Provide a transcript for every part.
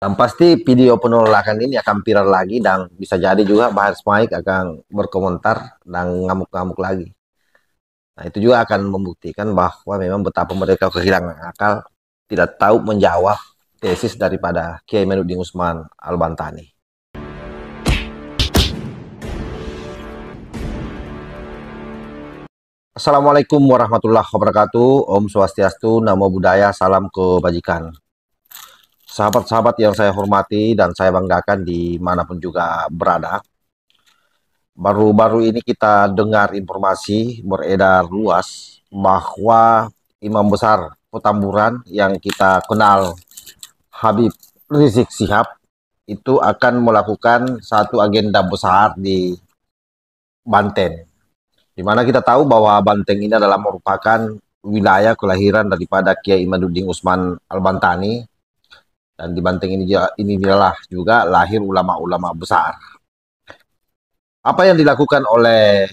Dan pasti video penolakan ini akan viral lagi dan bisa jadi juga Bahar Smaik akan berkomentar dan ngamuk-ngamuk lagi. Nah, itu juga akan membuktikan bahwa memang betapa mereka kehilangan akal, tidak tahu menjawab tesis daripada Kiai Menuding Usman Al-Bantani. Assalamualaikum warahmatullahi wabarakatuh. Om Swastiastu, Namo Buddhaya, salam kebajikan. Sahabat-sahabat yang saya hormati dan saya banggakan dimanapun juga berada. Baru-baru ini kita dengar informasi beredar luas bahwa Imam Besar Petamburan yang kita kenal Habib Rizik Syihab itu akan melakukan satu agenda besar di Banten. Di mana kita tahu bahwa Banten ini adalah merupakan wilayah kelahiran daripada Kiai Imaduddin Usman Al-Bantani, dan di Banten ini adalah juga lahir ulama-ulama besar. Apa yang dilakukan oleh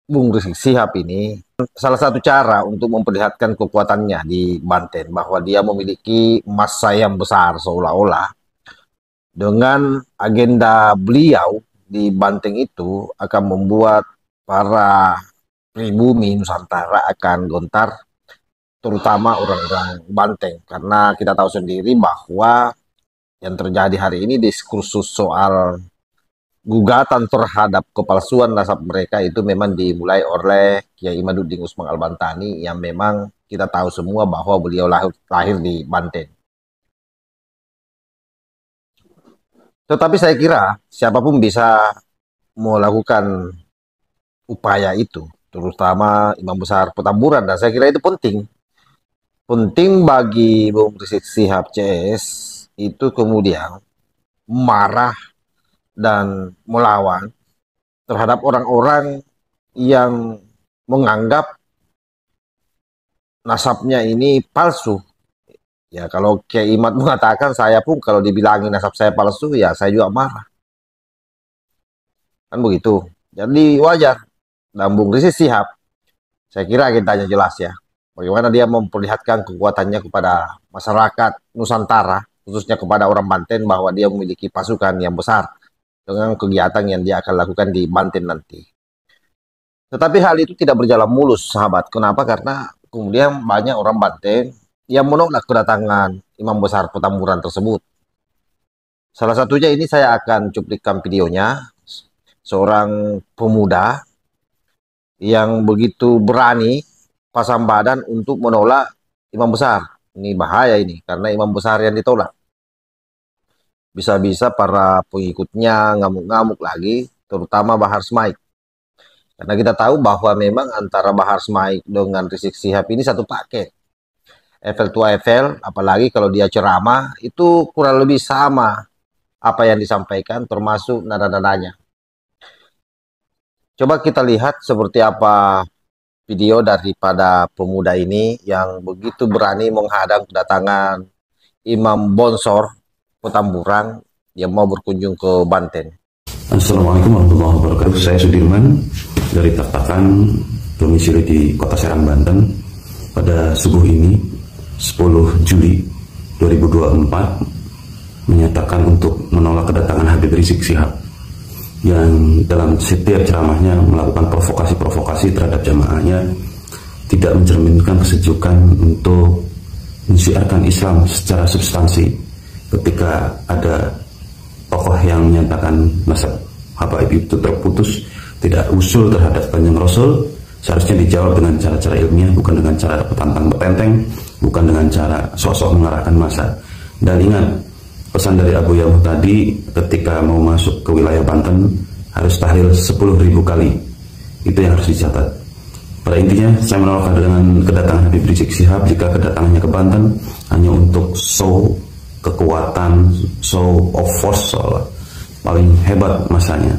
Bung Rizik Syihab ini salah satu cara untuk memperlihatkan kekuatannya di Banten, bahwa dia memiliki massa yang besar seolah-olah dengan agenda beliau di Banten itu akan membuat para pribumi Nusantara akan gontar, terutama orang-orang Banten. Karena kita tahu sendiri bahwa yang terjadi hari ini diskursus soal gugatan terhadap kepalsuan nasab mereka itu memang dimulai oleh Kiai Imaduddin Usman Al-Bantani, yang memang kita tahu semua bahwa beliau lahir di Banten. Tetapi saya kira siapapun bisa melakukan upaya itu, terutama Imam Besar Petamburan, dan saya kira itu penting. Penting bagi Bung Rizik Syihab CS itu kemudian marah dan melawan terhadap orang-orang yang menganggap nasabnya ini palsu. Ya, kalau Kiai Imad mengatakan, saya pun kalau dibilangin nasab saya palsu, ya saya juga marah. Kan begitu. Jadi wajar. Dan Bung Rizik Syihab, saya kira agendanya jelas ya. Bagaimana dia memperlihatkan kekuatannya kepada masyarakat Nusantara, khususnya kepada orang Banten, bahwa dia memiliki pasukan yang besar dengan kegiatan yang dia akan lakukan di Banten nanti. Tetapi hal itu tidak berjalan mulus, sahabat. Kenapa? Karena kemudian banyak orang Banten yang menolak kedatangan Imam Besar Petamburan tersebut. Salah satunya ini saya akan cuplikan videonya, seorang pemuda yang begitu berani pasang badan untuk menolak Imam Besar. Ini bahaya ini, karena Imam Besar yang ditolak. Bisa-bisa para pengikutnya ngamuk-ngamuk lagi, terutama Bahar Smaik. Karena kita tahu bahwa memang antara Bahar Smaik dengan Rizik Syihab ini satu paket. Eiffel to Eiffel, apalagi kalau dia ceramah, itu kurang lebih sama apa yang disampaikan, termasuk nada-nadanya. Coba kita lihat seperti apa video daripada pemuda ini yang begitu berani menghadang kedatangan Imam Bonsor Petamburan yang mau berkunjung ke Banten. Assalamualaikum warahmatullahi wabarakatuh. Saya Sudirman dari Taktakan, domisili di Kota Serang, Banten. Pada subuh ini 10 Juli 2024 menyatakan untuk menolak kedatangan Habib Rizik Syihab yang dalam setiap ceramahnya melakukan provokasi-provokasi terhadap jamaahnya, tidak mencerminkan kesejukan untuk mensiarkan Islam secara substansi. Ketika ada tokoh yang menyatakan nasab habaib itu terputus, tidak usul terhadap Kanjeng Rasul, seharusnya dijawab dengan cara-cara ilmiah, bukan dengan cara petantang betenteng, bukan dengan cara sosok mengarahkan massa. Dan ingat, pesan dari Abu Yahya tadi, ketika mau masuk ke wilayah Banten harus tahlil 10.000 kali. Itu yang harus dicatat. Pada intinya, saya menolak dengan kedatangan Habib Rizik Syihab jika kedatangannya ke Banten hanya untuk show kekuatan, show of force, paling hebat masanya.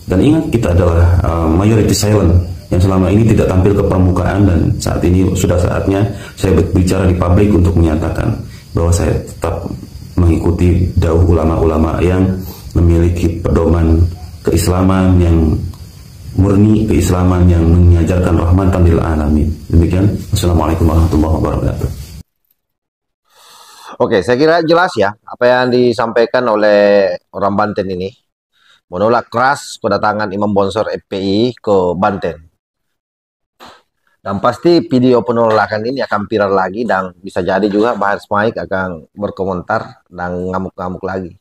Dan ingat, kita adalah majority silent yang selama ini tidak tampil ke permukaan, dan saat ini sudah saatnya saya berbicara di publik untuk menyatakan bahwa saya tetap mengikuti dauh ulama-ulama yang memiliki pedoman keislaman yang murni, keislaman yang mengajarkan rahmatan lil alamin. Demikian. Assalamualaikum warahmatullahi wabarakatuh. Oke, saya kira jelas ya apa yang disampaikan oleh orang Banten ini, menolak keras kedatangan Imam Bonsor FPI ke Banten. Dan pasti video penolakan ini akan viral lagi dan bisa jadi juga Bahar Smaik akan berkomentar dan ngamuk-ngamuk lagi.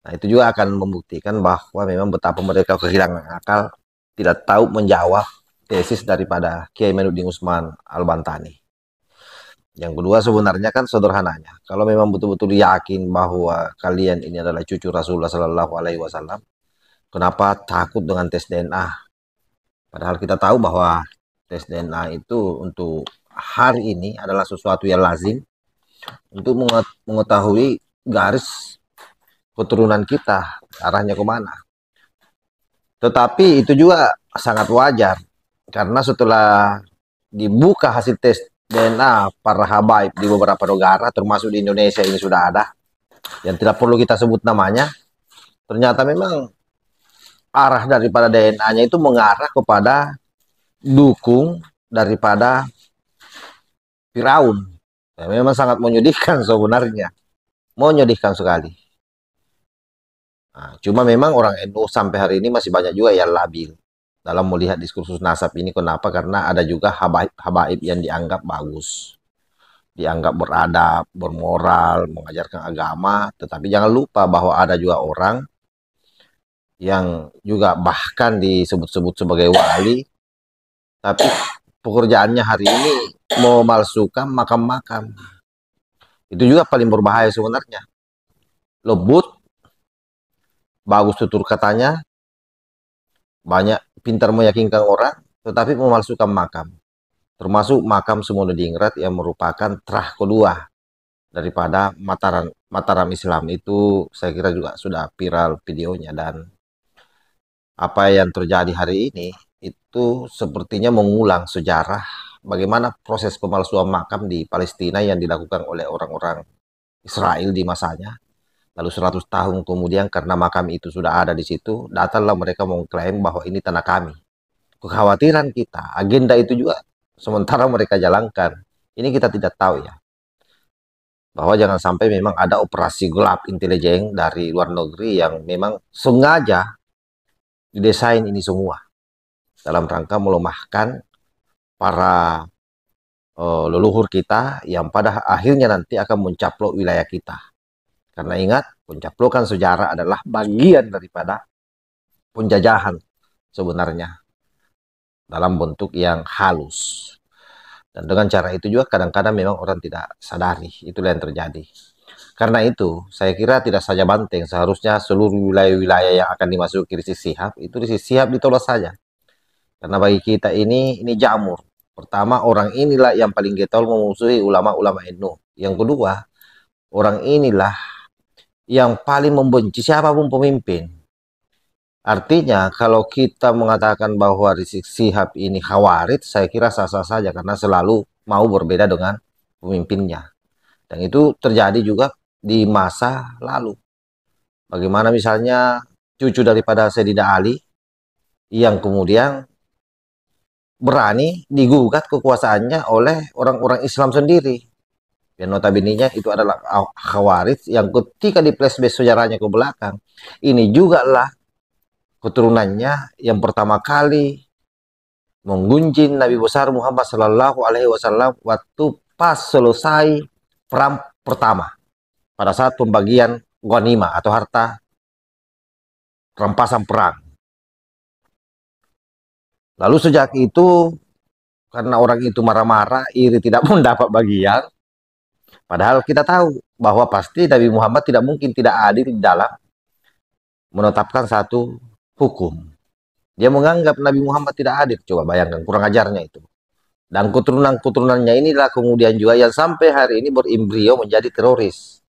Nah, itu juga akan membuktikan bahwa memang betapa mereka kehilangan akal, tidak tahu menjawab tesis daripada Kiai Menudin Usman Al-Bantani. Yang kedua sebenarnya kan sederhananya, kalau memang betul-betul yakin bahwa kalian ini adalah cucu Rasulullah Shallallahu Alaihi Wasallam, kenapa takut dengan tes DNA? Padahal kita tahu bahwa tes DNA itu untuk hari ini adalah sesuatu yang lazim untuk mengetahui garis keturunan kita, arahnya kemana. Tetapi itu juga sangat wajar, karena setelah dibuka hasil tes DNA para habaib di beberapa negara, termasuk di Indonesia ini sudah ada, yang tidak perlu kita sebut namanya, ternyata memang arah daripada DNA-nya itu mengarah kepada dukung daripada Firaun. Ya, memang sangat menyedihkan sebenarnya, menyedihkan sekali. Nah, cuma memang orang NU sampai hari ini masih banyak juga yang labil dalam melihat diskursus nasab ini. Kenapa? Karena ada juga habaib yang dianggap bagus, dianggap beradab, bermoral, mengajarkan agama. Tetapi jangan lupa bahwa ada juga orang yang juga bahkan disebut-sebut sebagai wali, tapi pekerjaannya hari ini memalsukan makam-makam. Itu juga paling berbahaya sebenarnya. Lebut, bagus tutur katanya, banyak pintar meyakinkan orang, tetapi memalsukan makam. Termasuk makam Sumonodingrat yang merupakan terah kedua daripada Mataram Islam. Itu saya kira juga sudah viral videonya, dan apa yang terjadi hari ini itu sepertinya mengulang sejarah bagaimana proses pemalsuan makam di Palestina yang dilakukan oleh orang-orang Israel di masanya. Lalu 100 tahun kemudian karena makam itu sudah ada di situ, datanglah mereka mengklaim bahwa ini tanah kami. Kekhawatiran kita, agenda itu juga sementara mereka jalankan. Ini kita tidak tahu ya, bahwa jangan sampai memang ada operasi gelap intelijen dari luar negeri yang memang sengaja didesain ini semua dalam rangka melemahkan para leluhur kita yang pada akhirnya nanti akan mencaplok wilayah kita. Karena ingat, pencaplokan sejarah adalah bagian daripada penjajahan sebenarnya dalam bentuk yang halus. Dan dengan cara itu juga kadang-kadang memang orang tidak sadari itulah yang terjadi. Karena itu, saya kira tidak saja Banteng, seharusnya seluruh wilayah-wilayah yang akan dimasuki Rizik Sihab, itu Rizik Sihab ditolak saja. Karena bagi kita ini jamur. Pertama, orang inilah yang paling getol memusuhi ulama-ulama NU. Yang kedua, orang inilah yang paling membenci siapapun pemimpin. Artinya, kalau kita mengatakan bahwa Rizik Sihab ini khawarij, saya kira sah-sah saja, karena selalu mau berbeda dengan pemimpinnya. Dan itu terjadi juga di masa lalu. Bagaimana misalnya cucu daripada Sayyidina Ali yang kemudian berani digugat kekuasaannya oleh orang-orang Islam sendiri. Dan notabene itu adalah khawarij yang ketika di flashback sejarahnya ke belakang, ini juga lah keturunannya yang pertama kali menggunjing Nabi besar Muhammad Sallallahu Alaihi Wasallam waktu pas selesai perang pertama, pada saat pembagian ghanimah atau harta rampasan perang. Lalu sejak itu, karena orang itu marah-marah, iri tidak mendapat bagian, padahal kita tahu bahwa pasti Nabi Muhammad tidak mungkin tidak adil di dalam menetapkan satu hukum. Dia menganggap Nabi Muhammad tidak adil. Coba bayangkan, kurang ajarnya itu. Dan keturunan-keturunannya inilah kemudian juga yang sampai hari ini berimbrio menjadi teroris.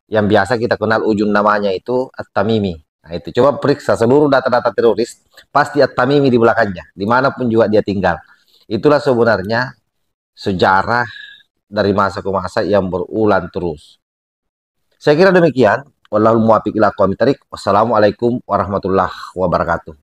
Yang biasa kita kenal ujung namanya itu At-Tamimi. Nah itu, coba periksa seluruh data-data teroris, pasti At-Tamimi di belakangnya, dimanapun juga dia tinggal. Itulah sebenarnya sejarah dari masa ke masa yang berulang terus. Saya kira demikian. Wallahul muwaffiq ila aqwamit thoriq. Wassalamualaikum warahmatullahi wabarakatuh.